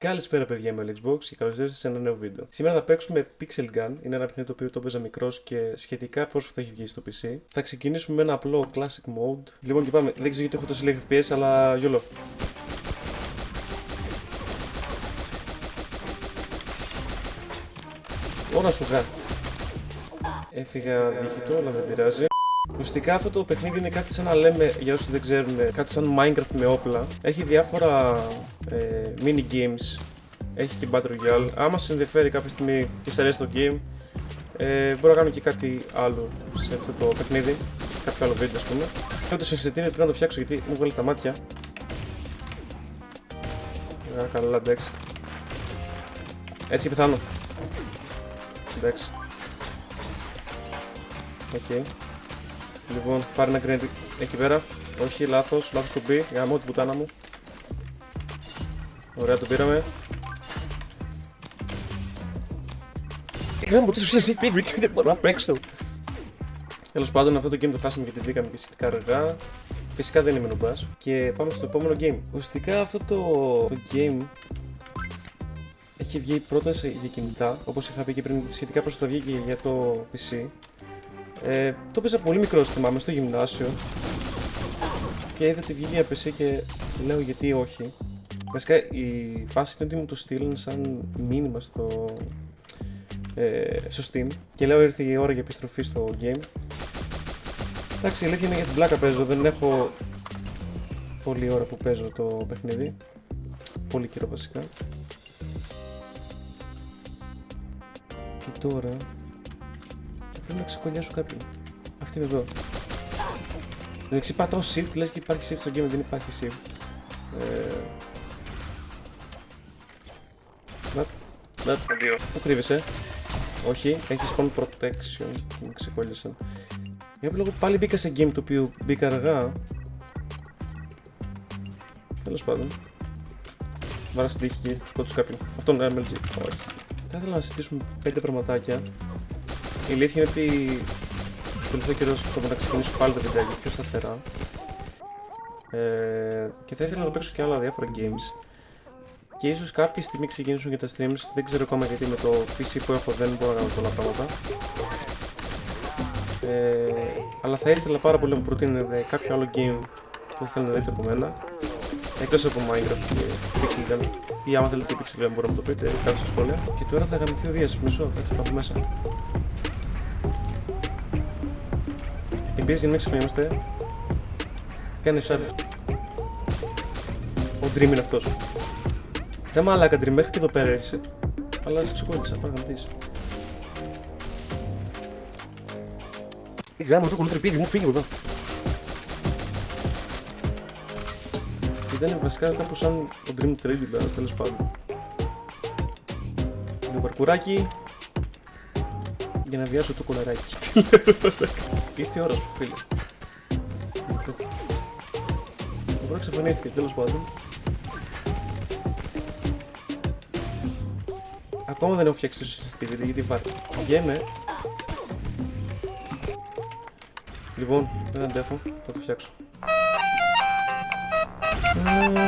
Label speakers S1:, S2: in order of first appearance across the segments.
S1: Καλησπέρα, παιδιά, με Xbox και καλώς ήρθατε σε ένα νέο βίντεο. Σήμερα θα παίξουμε Pixel Gun. Είναι ένα παιχνίδι το οποίο το έπαιζα μικρός και σχετικά πρόσφατα έχει βγει στο PC. Θα ξεκινήσουμε με ένα απλό Classic Mode. Λοιπόν, και πάμε. Δεν ξέρω γιατί έχω τόσο λίγα FPS, αλλά γιολό. Ωρα σου γα. Έφυγα διοικητό, αλλά δεν πειράζει. Ουσιαστικά αυτό το παιχνίδι είναι κάτι σαν να λέμε, για όσους δεν ξέρουν, κάτι σαν Minecraft με όπλα. Έχει διάφορα mini games, έχει και Battle Royale. Άμα σας ενδιαφέρει κάποια στιγμή και σας αρέσει το game, μπορώ να κάνω και κάτι άλλο σε αυτό το παιχνίδι, κάποιο άλλο βίντεο ας πούμε. Έχω το συναισθητήριο πρέπει να το φτιάξω γιατί μου βγάλει τα μάτια. Καλά, εντάξει. Έτσι και πεθάνω. Εντάξει. Οκ. Λοιπόν, πάρε ένα grenade εκεί πέρα. Όχι, λάθος το μπει. Γαμώ την πουτάνα μου. Ωραία, το πήραμε. Γαμώ το sensitivity, δεν μπορώ να παίξω. Τέλος πάντων, αυτό το game το χάσαμε γιατί βγήκαμε και σχετικά αργά. Φυσικά δεν είμαι νομπάς. Και πάμε στο επόμενο game. Ουσιαστικά αυτό το game έχει βγει πρώτα για κινητά, όπως είχα πει και πριν, σχετικά πρόσφατα βγήκε για το PC. Το έπαιζα πολύ μικρό, θυμάμαι, στο γυμνάσιο και είδα ότι βγήκε για PC και λέω γιατί όχι. Βασικά η φάση είναι ότι μου το στείλουν σαν μήνυμα στο Steam και λέω ήρθε η ώρα για επιστροφή στο game. Εντάξει, η αλήθεια είναι για την πλάκα παίζω, δεν έχω πολλή ώρα που παίζω το παιχνίδι. Πολύ καιρό βασικά. Και τώρα πρέπει να ξεκολλιάσω κάποιον. Αυτή είναι εδώ. Εντάξει, πατάω shift, λες και υπάρχει shift στο game, δεν υπάρχει shift. Δύο. Πού κρύβεσαι? Όχι, έχει spawn protection. Με ξεκόλλησαν. Για λόγω πάλι μπήκα σε game το οποίο μπήκα αργά. Τέλος πάντων. Βάρα στην τύχη και σκότωσα κάποιον. Αυτό είναι MLG. Όχι. Θα ήθελα να συζητήσουμε 5 πραγματάκια. Η αλήθεια είναι ότι το τελευταίο καιρό σκέφτομαι να ξεκινήσω πάλι τα βιντεάκια πιο σταθερά. Και θα ήθελα να παίξω και άλλα διάφορα games. Και ίσως κάποια στιγμή ξεκινήσουν και τα streams. Δεν ξέρω ακόμα γιατί με το PC που έχω δεν μπορώ να κάνω πολλά πράγματα. Αλλά θα ήθελα πάρα πολύ να μου προτείνετε κάποιο άλλο game που θέλετε να δείτε από μένα. Εκτός από Minecraft και Pixel Gun. Ή άμα θέλετε Pixel Gun μπορείτε να μου το πείτε κάτω στα σχόλια. Και τώρα θα γαμηθεί ο Δίας. Μισό, κάτσε πάμε μέσα. Επίσης, για να μην ξεχνιόμαστε, κάνε subscribe. Ο Dream είναι αυτός. Ρε μαλάκα Dream, μέχρι και εδώ πέρα έρχεσαι. Αλλά σε ξεκόλλησα, πάρα να δεις. Γάμο το κουλούτρι πήγε, μου φύγει εδώ. Ήταν βασικά κάπου σαν ο Dream Trade, τέλος πάντων. Λίγο παρκουράκι για να βιάσω το κολαράκι. Ήρθε η ώρα σου, φίλε. Το πρώτο εξαφανίστηκε, τέλος πάντων. Ακόμα δεν έχω φτιάξει το sensitivity γιατί υπάρχει. Βγαίνε. Λοιπόν, δεν αντέχω, θα το φτιάξω.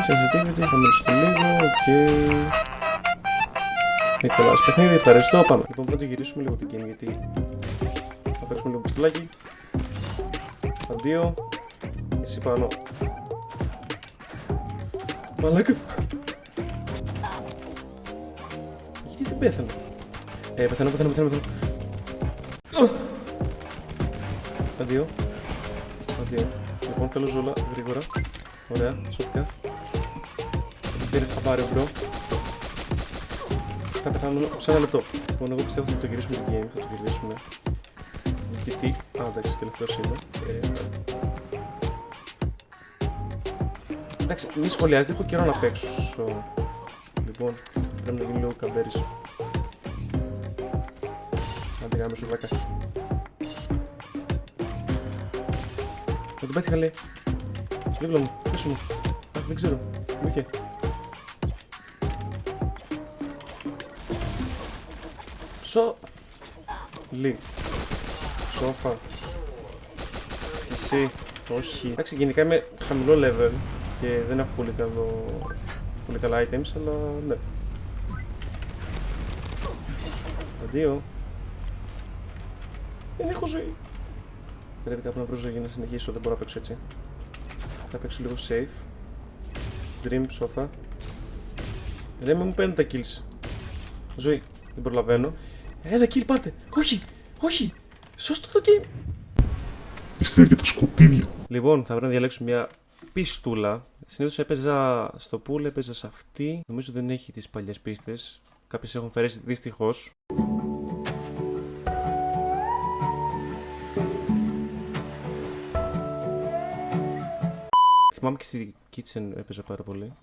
S1: Sensitivity, θα μιλήσω λίγο, οκ. Νικολάς παιχνίδι, ευχαριστώ, πάμε. Λοιπόν, πρέπει να το γυρίσουμε λίγο την game γιατί θα παίξουμε λίγο πιστολάκι. Αντίο. Εσύ πάνω. Μαλάκα. Γιατί δεν πέθανε? Πεθαίνω. Αντίο. Λοιπόν, θέλω ζούλα, γρήγορα. Ωραία, σώθηκα. Δεν πήρε χαμπάρι, μπρο. Θα πεθάνω σε ένα λεπτό. Λοιπόν, εγώ πιστεύω ότι θα το γυρίσουμε το game, θα το γυρίσουμε. Γιατί, εντάξει, τελευταίος είναι. Εντάξει, μη σχολιάζετε, έχω καιρό να παίξω. Λοιπόν, πρέπει να γίνει λίγο καμπέρις. Άντε γάμε σου βλάκα. Θα τον πέτυχα λέει. Δίπλα μου, πίσω μου. Αχ, δεν ξέρω. Βοήθεια. Λί. Σόφα. Εσύ. Όχι. Εντάξει, γενικά είμαι χαμηλό level και δεν έχω πολύ καλά items, αλλά ναι. Αντίο. Δεν έχω ζωή. Πρέπει κάπου να βρω ζωή για να συνεχίσω, δεν μπορώ να παίξω έτσι. Θα παίξω λίγο safe. Dream, σόφα. Ρε, μην μου παίρνει τα kills. Ζωή, δεν προλαβαίνω. Ένα kill πάρτε. Όχι, όχι. Σώστε το game.
S2: Είστε και τα σκουπίδια.
S1: Λοιπόν, θα πρέπει να διαλέξω μια πιστούλα. Συνήθως έπαιζα στο pool, έπαιζα σε αυτή. Νομίζω δεν έχει τις παλιές πίστες. Κάποιες έχουν φερέσει δυστυχώς. Θυμάμαι και στη Kitchen έπαιζα πάρα πολύ.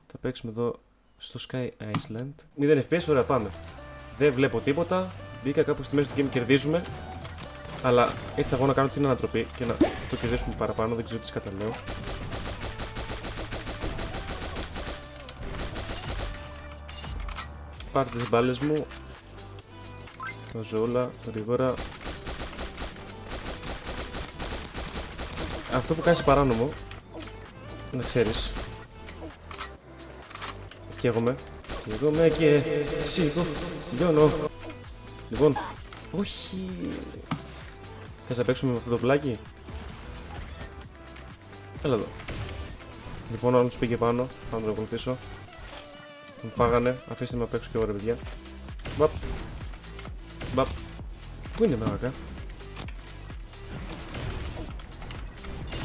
S1: Θα παίξουμε εδώ στο Sky Island. 0 FPS, ωραία, πάμε. Δεν βλέπω τίποτα. Μπήκα κάπου στη μέση του game, κερδίζουμε. Αλλά ήρθα εγώ να κάνω την ανατροπή και να το κερδίσουμε παραπάνω. Δεν ξέρω τι καταλέω. Πάρτε τις μπάλες μου. Θα ζω όλα γρήγορα. Αυτό που κάνεις παράνομο, να ξέρεις. Καίγομαι και σιγώνω. Λοιπόν, όχι. Θες να παίξουμε με αυτό το πλάκι? Έλα εδώ. Λοιπόν, ο άλλος πήγε πάνω, θα τον ακολουθήσω. Τον φάγανε, αφήστε με να παίξω και εγώ ρε παιδιά. Μπαπ. Μπαπ. Πού είναι μαλάκα?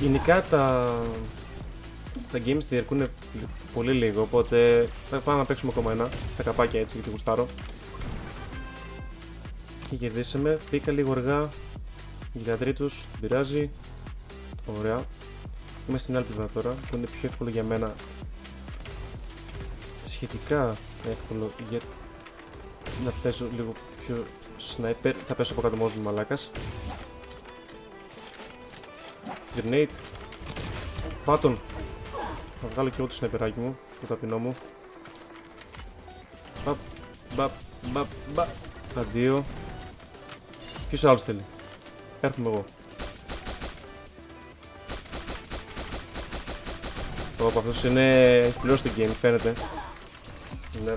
S1: Γενικά τα games διαρκούν πολύ λίγο, οπότε θα πάμε να παίξουμε ακόμα ένα στα καπάκια έτσι γιατί γουστάρω. Και κερδίσαμε, πήγα λίγο αργά για τρίτους, δεν πειράζει. Ωραία. Είμαι στην άλλη πλευρά τώρα που είναι πιο εύκολο για μένα. Σχετικά εύκολο για να παίζω λίγο πιο sniper. Θα πέσω από κάτω μόνος μου μαλάκας. Grenade. Φάτον. Θα βγάλω και εγώ το σναϊπεράκι μου, το ταπεινό μου. Μπαπ, μπαπ, μπαπ, μπαπ. Αντίο. Ποιος άλλος θέλει? Έρχομαι εγώ. Από αυτός έχει πληρώσει το game, φαίνεται. Ναι.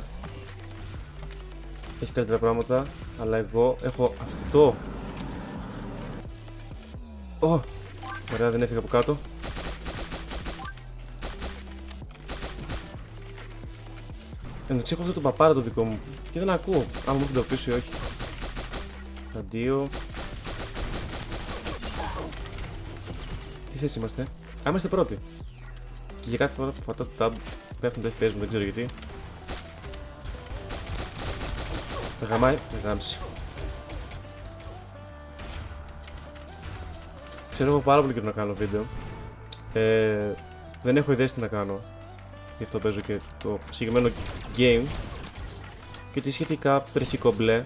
S1: Έχει καλύτερα πράγματα, αλλά εγώ έχω αυτό. Ωραία, δεν έφυγα από κάτω. Εντάξει, έχω αυτό το παπάρα το δικό μου και δεν ακούω άμα μου το πίσω ή όχι. Αντίο. Τι θέση είμαστε? Α, είμαστε πρώτοι. Και για κάθε φορά που πατάω το tab πέφτουν τα FPS μου, δεν ξέρω γιατί. Με γαμάει, με γάμισε. Ξέρω εγώ πάρα πολύ καιρό να κάνω βίντεο. Δεν έχω ιδέες τι να κάνω. Γι' αυτό παίζω και το συγκεκριμένο game. Και ότι σχετικά τρεχικό μπλε.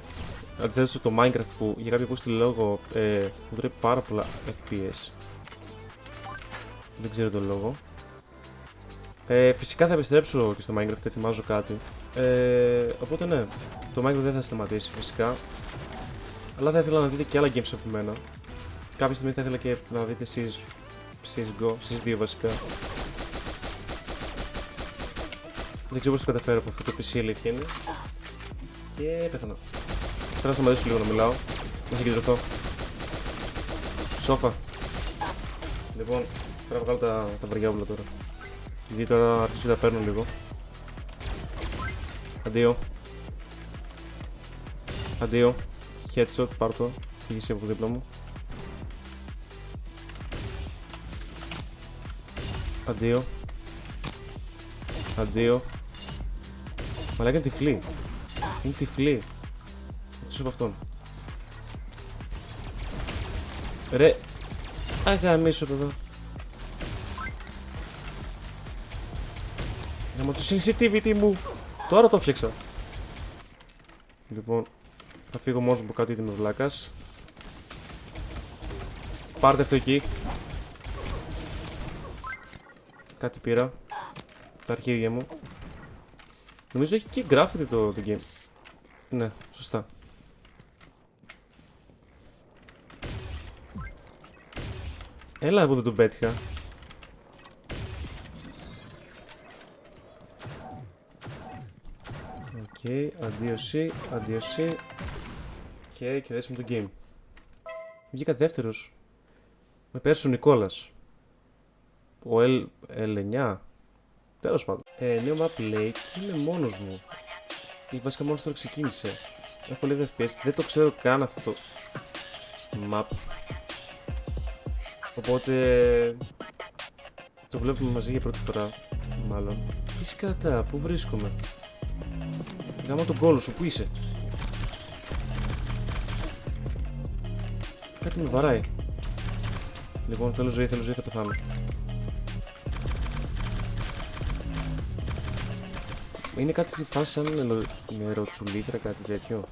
S1: Αντιθέτως το Minecraft που για κάποιο ακούστη λόγο μου τρώει πάρα πολλά FPS. Δεν ξέρω τον λόγο. Φυσικά θα επιστρέψω και στο Minecraft, ετοιμάζω κάτι. Οπότε ναι, το Minecraft δεν θα σταματήσει φυσικά. Αλλά θα ήθελα να δείτε και άλλα games από μένα. Κάποια στιγμή θα ήθελα και να δείτε CSGO, εσείς δύο βασικά. Δεν ξέρω πώς το καταφέρω από αυτό το PC, αλήθεια είναι. Και πέθανα. Θέλω να σταματήσω λίγο να μιλάω. Να συγκεντρωθώ. Σόφα. Λοιπόν, πρέπει να βγάλω τα βαριάβουλα τώρα. Γιατί τώρα αρχίζω να τα παίρνω λίγο. Αντίο. Αντίο. Headshot, πάρ' το. Φύγει από δίπλα μου. Αντίο. Αντίο. Μαλάκα είναι τυφλή. Είναι τυφλή. Εκτός από αυτόν. Ρε. Αγαμίσου εδώ. Γαμώ το sensitivity μου. Τώρα το φτιάξα. Λοιπόν. Θα φύγω μόνος μου από κάτω γιατί είμαι βλάκας. Πάρτε αυτό εκεί. Κάτι πήρα. Τα αρχίδια μου. Νομίζω έχει και graffiti το game. Ναι, σωστά. Έλα που δεν τον πέτυχα. Οκ, αντίωση. Και κερδίσαμε το game. Βγήκα δεύτερος. Με πέρασε ο Νικόλας. Ο L9. Τέλος πάντων. Νέο map λέει και είμαι μόνος μου. Ή βασικά μόνος τώρα ξεκίνησε. Έχω λίγο FPS, δεν το ξέρω καν αυτό το map. Οπότε το βλέπουμε μαζί για πρώτη φορά, μάλλον. Τι σκατά, πού βρίσκομαι? Γάμα τον κόλο σου, πού είσαι? Κάτι με βαράει. Λοιπόν, θέλω ζωή, θα πεθάνω. Είναι κάτι στη φάση σαν νεροτσουλήθρα, κάτι τέτοιο.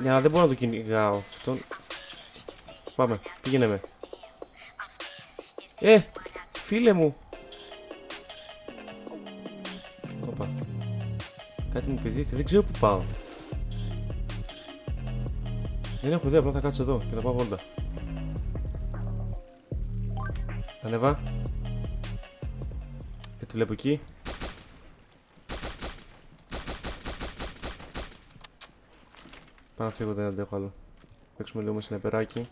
S1: Για να δεν μπορώ να το κυνηγάω αυτόν. Πάμε, πήγαινε με. Φίλε μου. Οπα. Κάτι μου πηδήχε, δεν ξέρω που πάω. Δεν έχω ιδέα, απλά θα κάτσω εδώ και θα πάω βόλτα. Ανέβα. Και τη βλέπω εκεί. Πάω να φύγω, δεν αντέχω άλλο. Παίξουμε λίγο με σνεπεράκι.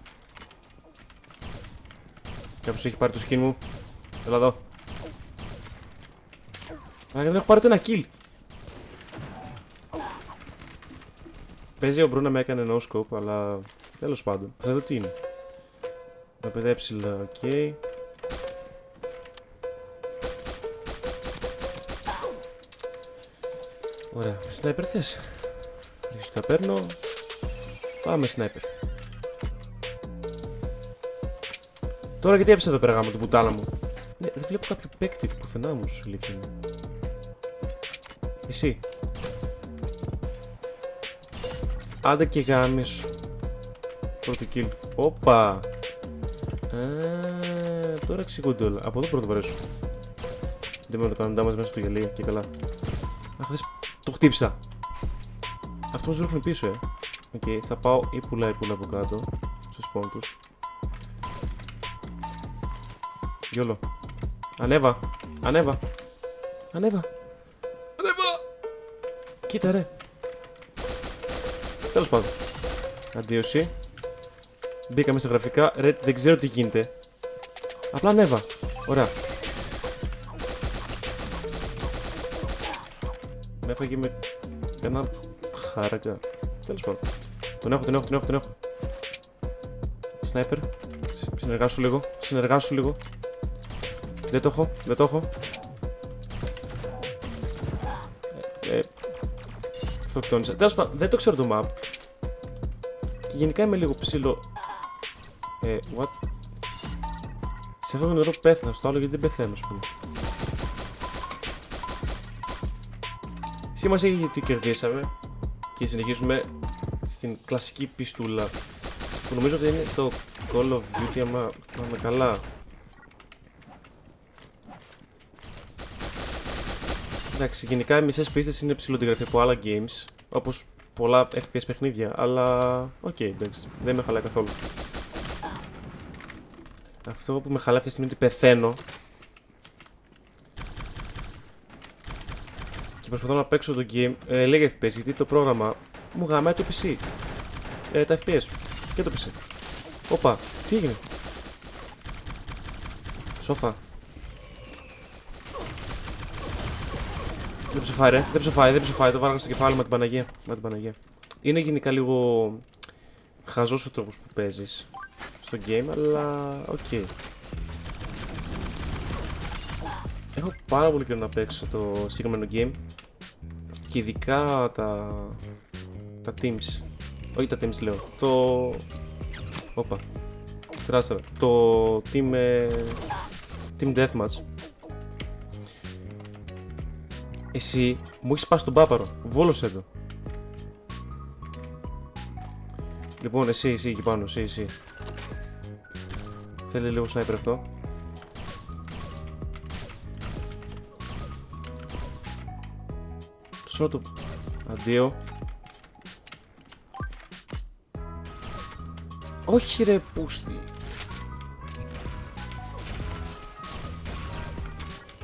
S1: Κάποιος έχει πάρει το skin μου. Έλα εδώ. Δεν έχω πάρει το ένα kill. Παίζει ο Μπρου να με έκανε no scope, αλλά τέλος πάντων. Θα δω τι είναι. Με παιδέψιλα, οκ. Ωραία, σνάιπερ θες? Ίσως τα παίρνω. Πάμε σνάιπερ. Τώρα γιατί έπεσε εδώ πέρα γάμο την πουτάλα μου? Ναι, δεν βλέπω κάποιο παίκτη πουθενά μου, σου αλήθεια είναι. Εσύ. Άντε και γάμι σου. Πρώτο kill. Όπα. Τώρα εξηγούνται όλα. Από εδώ πρώτο βαρέσου. Δεν μπορώ να το κάνω ντάμας μέσα στο γυαλί και καλά. Αχ, δες, το χτύπησα. Αυτό μας βρίσκουν πίσω, Οκ, θα πάω ύπουλα από κάτω. Στους πόντους. Γιόλο. Ανέβα. Κοίτα ρε. Τέλος πάντων. Αντίωση. Μπήκαμε στα γραφικά. Ρε, δεν ξέρω τι γίνεται. Απλά ανέβα. Ωραία. Με έφαγε με ένα χάρακα. Τέλος πάντων. Τον έχω. Σνάιπερ. Συνεργάσου λίγο. Δεν το έχω. Αυτοκτόνησα. Τέλος πάντων, δεν το ξέρω το map. Και γενικά είμαι λίγο ψηλό. What? Σε αυτό το νερό πέθανα, στο άλλο γιατί δεν πεθαίνω, ας πούμε. Σημασία έχει γιατί κερδίσαμε. Και συνεχίζουμε στην κλασική πιστούλα. Που νομίζω ότι είναι στο Call of Duty, άμα θυμάμαι καλά. Εντάξει, γενικά οι μισές πίστες είναι ψηλοαντιγραφή από άλλα games, όπως πολλά FPS παιχνίδια, αλλά οκ, εντάξει, δεν με χαλάει καθόλου. Αυτό που με χαλάει αυτή τη στιγμή είναι ότι πεθαίνω και προσπαθώ να παίξω το game, λέγε FPS, γιατί το πρόγραμμα μου γαμάει το PC, τα FPS και το PC. Όπα, τι έγινε? Σόφα. Δεν ψοφάει, το βάραγα στο κεφάλι με την Παναγία. Είναι γενικά λίγο χαζός ο τρόπος που παίζεις στο game, αλλά οκ. Έχω πάρα πολύ καιρό να παίξω το συγκεκριμένο game και ειδικά τα teams. Όχι τα teams λέω, Όπα, κράστερα. Το team deathmatch. Εσύ μου έχεις σπάσει τον πάπαρο. Βόλωσέ το. Λοιπόν, εσύ εκεί πάνω, εσύ. Θέλει λίγο σνάιπερ αυτό. Το σώμα του. Αντίο. Όχι ρε πούστη.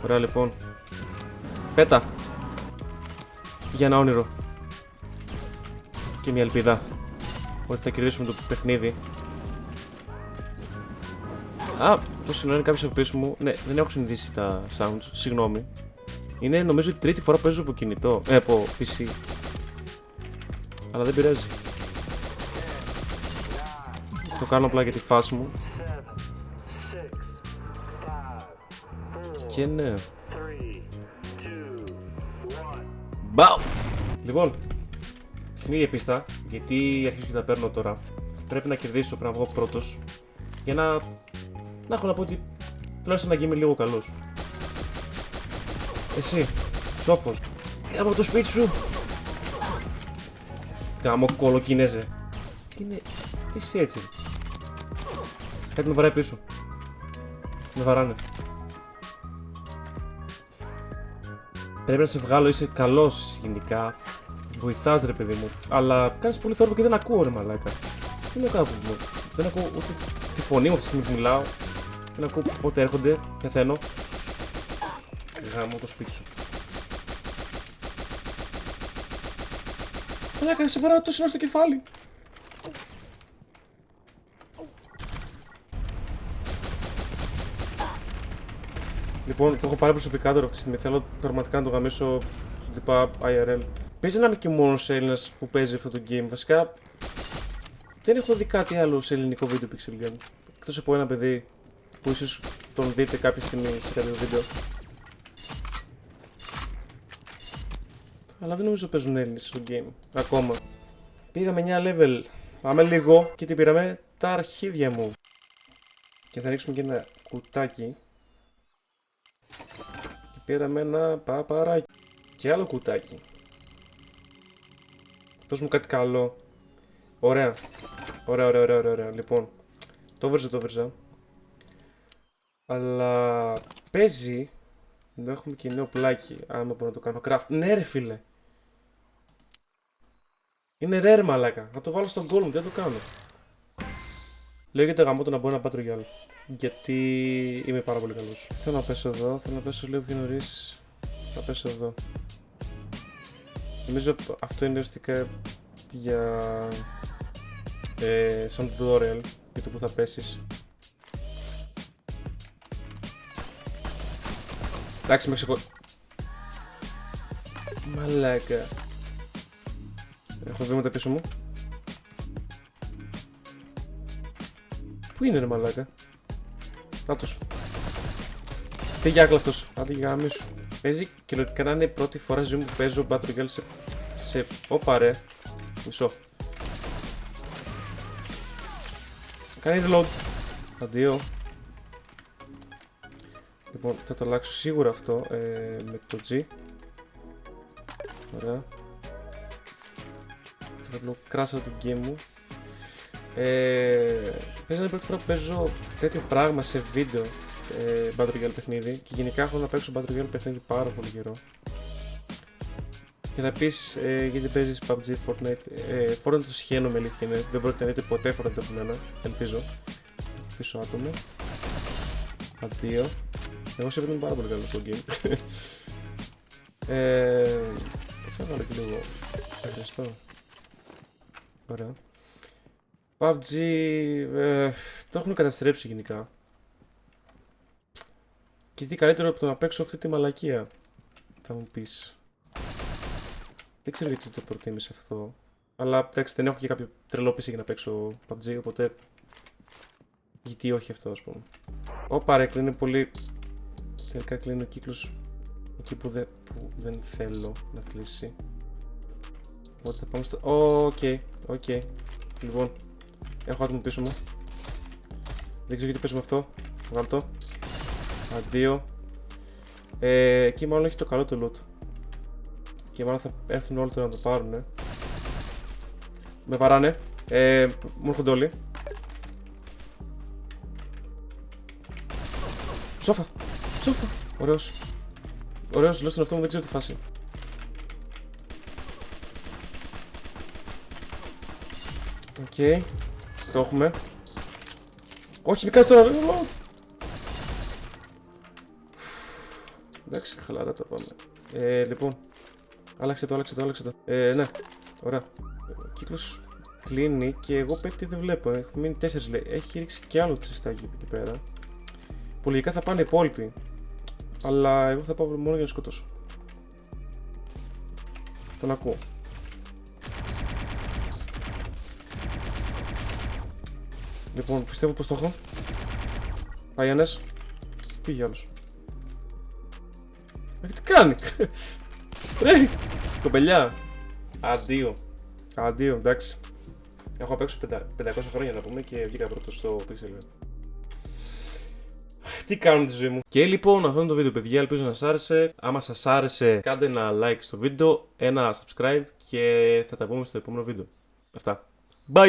S1: Ωραία λοιπόν. Πέτα. Για ένα όνειρο. Και μια ελπίδα. Ότι θα κερδίσουμε το παιχνίδι. Α, το συγγνώμη κάποιος από πίσω μου. Ναι, δεν έχω συνηθίσει τα sounds. Συγγνώμη. Είναι νομίζω η τρίτη φορά που παίζω από κινητό. Από PC. Αλλά δεν πειράζει. Το κάνω απλά για τη φάση μου. Και ναι. Μπαου! Λοιπόν, στην ίδια πίστα, γιατί αρχίζω και τα παίρνω τώρα, πρέπει να κερδίσω, πρέπει να βγω πρώτος, για να έχω να πω ότι τουλάχιστον να είμαι λίγο καλός. Εσύ, σόφος, από το σπίτι σου. Γάμο κολοκινέζε. Τι είναι, τι είσαι έτσι. Κάτι με βαράει πίσω. Με βαράνε. Πρέπει να σε βγάλω, είσαι καλός γενικά. Βοηθάς ρε παιδί μου. Αλλά κάνεις πολύ θόρυβο και δεν ακούω ρε μαλάκα. Δεν έχω κάπου μου. Δεν ακούω ούτε τη φωνή μου αυτή τη στιγμή που μιλάω. Δεν ακούω πότε έρχονται. Πεθαίνω. Γάμω το σπίτι σου. Μαλάκα, σε βαράω τόσο στο κεφάλι. Λοιπόν, το έχω πάρει προσωπικά τώρα αυτή τη στιγμή. Θέλω πραγματικά να το γαμίσω τυπά IRL. Παίζει να είμαι και μόνος Έλληνας που παίζει αυτό το game. Βασικά δεν έχω δει κάτι άλλο σε ελληνικό βίντεο Pixel Game. Εκτός από ένα παιδί που ίσως τον δείτε κάποια στιγμή σε κάποιο βίντεο. Αλλά δεν νομίζω παίζουν Έλληνες στο game. Ακόμα. Πήγαμε 9 level. Πάμε λίγο και την πήραμε τα αρχίδια μου. Και θα ρίξουμε και ένα κουτάκι. Και πήραμε ένα παπαράκι. Και άλλο κουτάκι. Δώσ' μου κάτι καλό. Ωραία. Ωραία. Λοιπόν, το βρίζα. Αλλά παίζει να έχουμε και νέο πλάκι. Άμα μπορώ να το κάνω craft. Ναι ρε φίλε. Είναι rare μαλάκα. Να το βάλω στον goal μου, δεν το κάνω. Λέω για το γαμότο να μπορώ να Battle Royale. Γιατί είμαι πάρα πολύ καλός. Θέλω να πέσω εδώ, θέλω να πέσω λίγο πιο νωρίς. Θα πέσω εδώ. Νομίζω αυτό είναι ουσιαστικά για σαν tutorial για το που θα πέσεις. Εντάξει, με ξεκο... Μαλάκα. Έχω βήματα πίσω μου. Πού είναι ρε μαλάκα. Νάτος. Φύγει άκλαυτος. Άντε για γαμίσου. Παίζει κυριολεκτικά να είναι η πρώτη φορά ζωή μου που παίζω Battle Royale σε... Όπα ρε. Μισό. Κάνει reload. Αντίο. Λοιπόν, θα το αλλάξω σίγουρα αυτό με το G. Ωραία. Τώρα βλέπω κράσα του game μου. Παίζει να είναι η πρώτη φορά που παίζω τέτοιο πράγμα σε βίντεο Battle Royale παιχνίδι. Και γενικά έχω να παίξω Battle Royale παιχνίδι πάρα πολύ καιρό. Και θα πεις γιατί παίζεις PUBG, Fortnite. Fortnite το σχένω με αλήθεια είναι. Δεν πρόκειται να δείτε ποτέ Fortnite από μένα. Ελπίζω. Πίσω άτομο. Αντίο. Εγώ σε είμαι πάρα πολύ καλό στο game. Έτσι θα βάλω και λίγο. Ευχαριστώ. Ωραία. PUBG το έχουν καταστρέψει γενικά. Και τι καλύτερο από το να παίξω αυτή τη μαλακία, θα μου πεις. Δεν ξέρω γιατί το προτίμησε αυτό. Αλλά εντάξει, δεν έχω και κάποιο τρελό PC για να παίξω PUBG, οπότε γιατί όχι αυτό, ας πούμε. Ωπα ρε, κλείνει πολύ. Τελικά κλείνει ο κύκλος εκεί που δεν θέλω να κλείσει. Οπότε θα πάμε στο... Οκ. Λοιπόν, έχω άτομο πίσω μου. Δεν ξέρω γιατί παίζουμε αυτό. Βγάλω το. Αντίο. Εκεί μάλλον έχει το καλό το loot. Και μάλλον θα έρθουν όλοι τώρα να το πάρουνε. Με βαράνε. Μου έρχονται όλοι. Σόφα. Ωραίος. Λέω στον εαυτό μου, δεν ξέρω τι φάση. Οκ. Το έχουμε. Όχι, μη κάνεις τώρα. Εντάξει, χαλαρά τα πάμε. Λοιπόν. Άλλαξε το. Ναι, ωραία. Ο κύκλος κλείνει και εγώ 5 δεν βλέπω. Έχουν μείνει 4 λέει. Έχει ρίξει κι άλλο τσιστάκι εκεί πέρα. Που λογικά θα πάνε οι υπόλοιποι. Αλλά εγώ θα πάω μόνο για να σκοτώσω. Τον ακούω. Λοιπόν, πιστεύω πως το έχω. Πάει ένας. Πήγε άλλος. Τι κάνει! Ρε! Κομπελιά! Αντίο, εντάξει. Έχω απ' έξω 500 χρόνια να πούμε και βγήκα πρώτος στο Pixel. Τι κάνω τη ζωή μου. Και λοιπόν αυτό είναι το βίντεο παιδιά, ελπίζω να σας άρεσε. Άμα σας άρεσε κάντε ένα like στο βίντεο, ένα subscribe και θα τα πούμε στο επόμενο βίντεο. Αυτά. Bye!